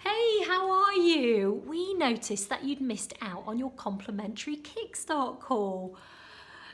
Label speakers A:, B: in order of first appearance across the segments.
A: Hey, how are you? We noticed that you'd missed out on your complimentary Kickstart call.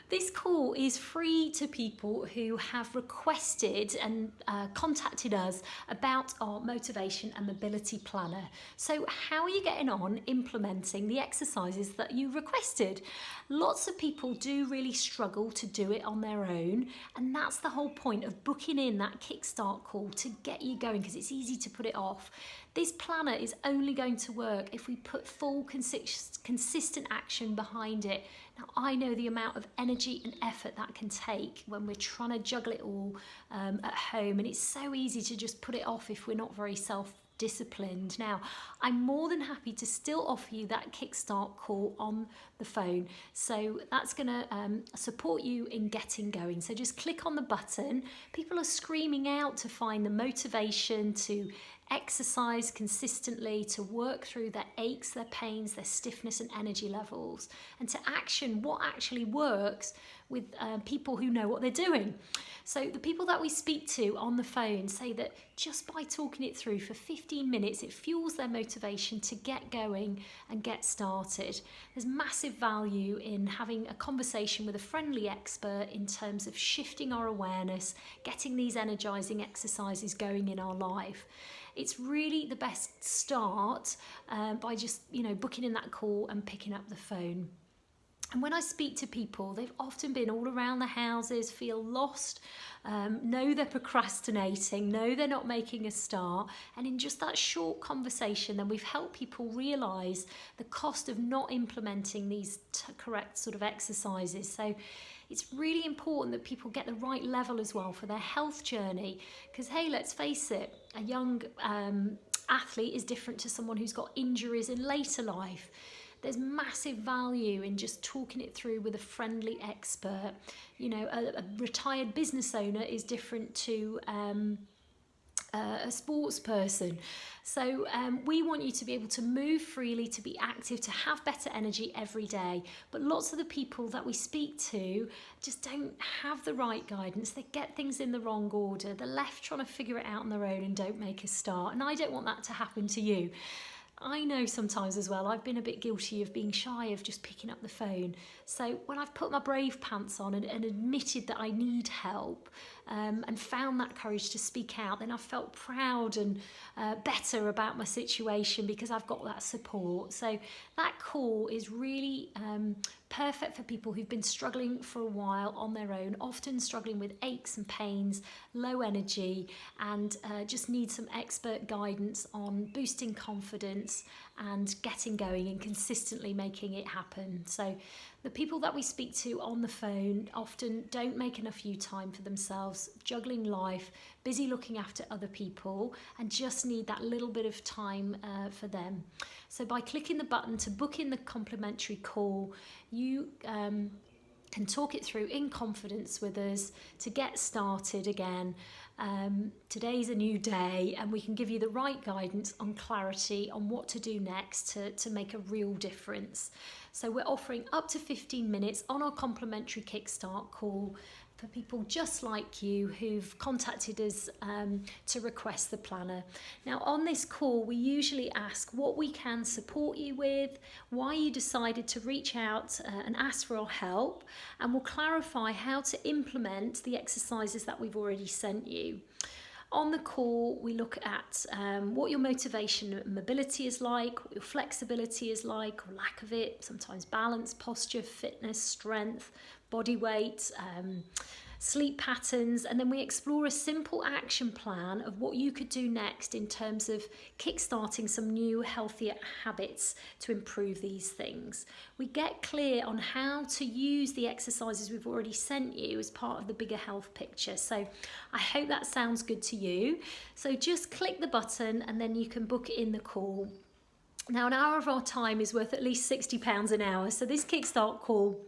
A: This call is free to people who have requested and contacted us about our motivation and mobility planner. So how are you getting on implementing the exercises that you requested? Lots of people do really struggle to do it on their own, and that's the whole point of booking in that Kickstart call to get you going, because it's easy to put it off. This planner is only going to work if we put full consistent action behind it. Now, I know the amount of energy and effort that can take when we're trying to juggle it all at home, and it's so easy to just put it off if we're not very self-disciplined. Now, I'm more than happy to still offer you that Kickstart call on the phone. So that's going to support you in getting going. So just click on the button. People are screaming out to find the motivation to exercise consistently, to work through their aches, their pains, their stiffness and energy levels, and to action what actually works with people who know what they're doing. So the people that we speak to on the phone say that just by talking it through for 15 minutes, it fuels their motivation to get going and get started. There's massive value in having a conversation with a friendly expert in terms of shifting our awareness, getting these energizing exercises going in our life. It's really the best start by just, booking in that call and picking up the phone. And when I speak to people, they've often been all around the houses, feel lost, know they're procrastinating, know they're not making a start. And in just that short conversation, then we've helped people realise the cost of not implementing these correct sort of exercises. So it's really important that people get the right level as well for their health journey. Because, hey, let's face it, a young athlete is different to someone who's got injuries in later life. There's massive value in just talking it through with a friendly expert. A retired business owner is different to a sports person. So we want you to be able to move freely, to be active, to have better energy every day. But lots of the people that we speak to just don't have the right guidance. They get things in the wrong order. They're left trying to figure it out on their own and don't make a start. And I don't want that to happen to you. I know sometimes as well, I've been a bit guilty of being shy of just picking up the phone. So when I've put my brave pants on and admitted that I need help and found that courage to speak out, then I've felt proud and better about my situation because I've got that support. So that call is really perfect for people who've been struggling for a while on their own, often struggling with aches and pains, low energy, and just need some expert guidance on boosting confidence and getting going and consistently making it happen. So the people that we speak to on the phone often don't make enough time for themselves, juggling life, busy looking after other people, and just need that little bit of time for them. So by clicking the button to book in the complimentary call, you can talk it through in confidence with us to get started again. Today's a new day, and we can give you the right guidance on clarity on what to do next to make a real difference. So we're offering up to 15 minutes on our complimentary Kickstart call for people just like you who've contacted us to request the planner. Now on this call, we usually ask what we can support you with, why you decided to reach out and ask for our help, and we'll clarify how to implement the exercises that we've already sent you. On the call, we look at what your motivation and mobility is like, what your flexibility is like, or lack of it, sometimes balance, posture, fitness, strength, body weight, sleep patterns, and then we explore a simple action plan of what you could do next in terms of kickstarting some new healthier habits to improve these things. We get clear on how to use the exercises we've already sent you as part of the bigger health picture. So I hope that sounds good to you. So just click the button and then you can book in the call. Now, an hour of our time is worth at least £60 an hour. So this Kickstart call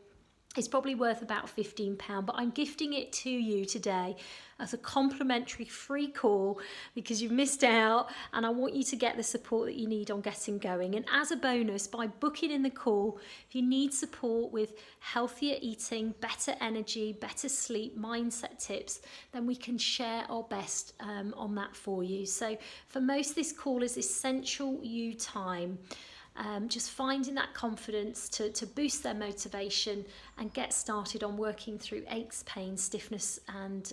A: It's probably worth about £15, but I'm gifting it to you today as a complimentary free call because you've missed out, and I want you to get the support that you need on getting going. And as a bonus, by booking in the call, if you need support with healthier eating, better energy, better sleep, mindset tips, then we can share our best on that for you. So for most, this call is essential you time. Just finding that confidence to boost their motivation and get started on working through aches, pain, stiffness, and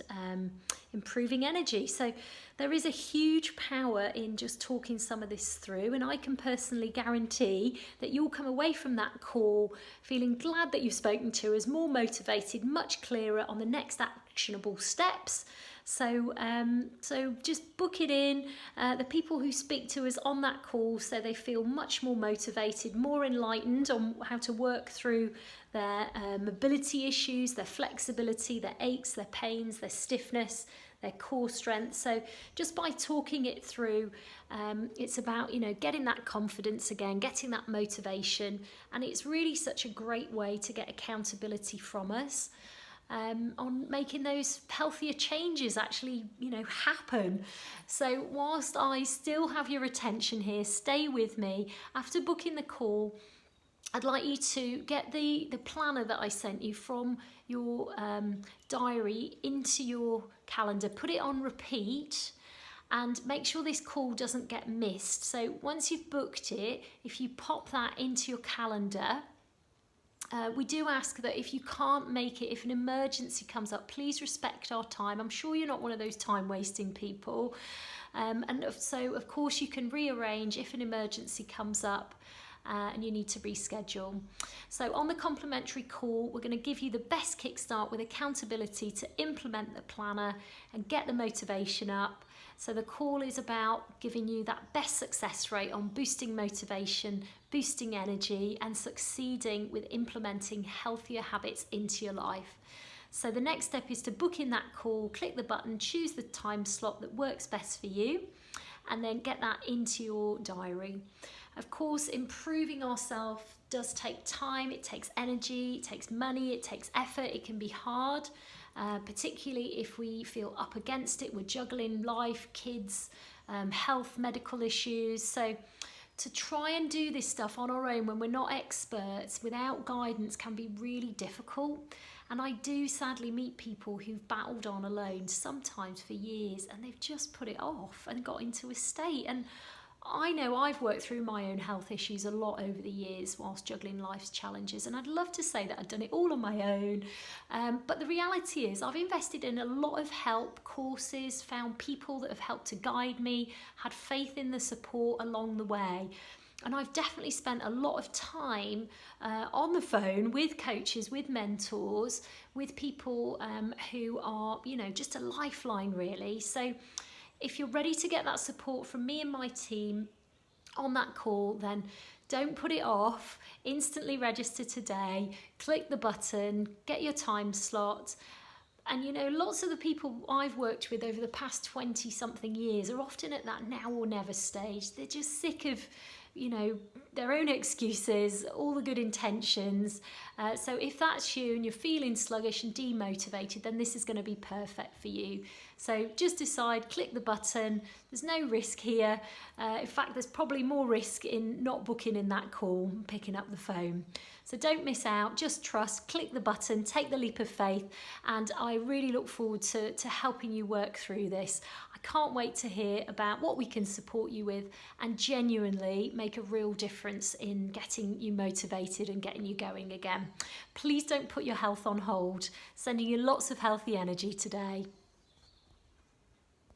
A: improving energy. So there is a huge power in just talking some of this through, and I can personally guarantee that you'll come away from that call feeling glad that you've spoken to us, more motivated, much clearer on the next actionable steps. So just book it in. The people who speak to us on that call say they feel much more motivated, more enlightened on how to work through their mobility issues, their flexibility, their aches, their pains, their stiffness, their core strength. So just by talking it through, it's about, getting that confidence again, getting that motivation, and it's really such a great way to get accountability from us. On making those healthier changes actually, happen. So whilst I still have your attention here, stay with me. After booking the call, I'd like you to get the planner that I sent you from your diary into your calendar, put it on repeat, and make sure this call doesn't get missed. So once you've booked it, if you pop that into your calendar, we do ask that if you can't make it, if an emergency comes up, please respect our time. I'm sure you're not one of those time-wasting people. So, of course, you can rearrange if an emergency comes up and you need to reschedule. So on the complimentary call, we're going to give you the best kickstart with accountability to implement the planner and get the motivation up. So the call is about giving you that best success rate on boosting motivation, boosting energy, and succeeding with implementing healthier habits into your life. So the next step is to book in that call, click the button, choose the time slot that works best for you, and then get that into your diary. Of course, improving ourselves does take time, it takes energy, it takes money, it takes effort, it can be hard. Particularly if we feel up against it, we're juggling life, kids, health, medical issues. So to try and do this stuff on our own when we're not experts, without guidance, can be really difficult. And I do sadly meet people who've battled on alone, sometimes for years, and they've just put it off and got into a state. And I know I've worked through my own health issues a lot over the years whilst juggling life's challenges, and I'd love to say that I'd done it all on my own, but the reality is I've invested in a lot of help, courses, found people that have helped to guide me, had faith in the support along the way. And I've definitely spent a lot of time on the phone with coaches, with mentors, with people who are, just a lifeline really. So if you're ready to get that support from me and my team on that call, then don't put it off. Instantly register today, click the button, get your time slot. And lots of the people I've worked with over the past 20 something years are often at that now or never stage. They're just sick of their own excuses, all the good intentions. So if that's you and you're feeling sluggish and demotivated, then this is going to be perfect for you. So just decide, click the button. There's no risk here. In fact, there's probably more risk in not booking in that call and picking up the phone. So don't miss out, just trust, click the button, take the leap of faith, and I really look forward to helping you work through this. I can't wait to hear about what we can support you with and genuinely make a real difference in getting you motivated and getting you going again. Please don't put your health on hold. Sending you lots of healthy energy today.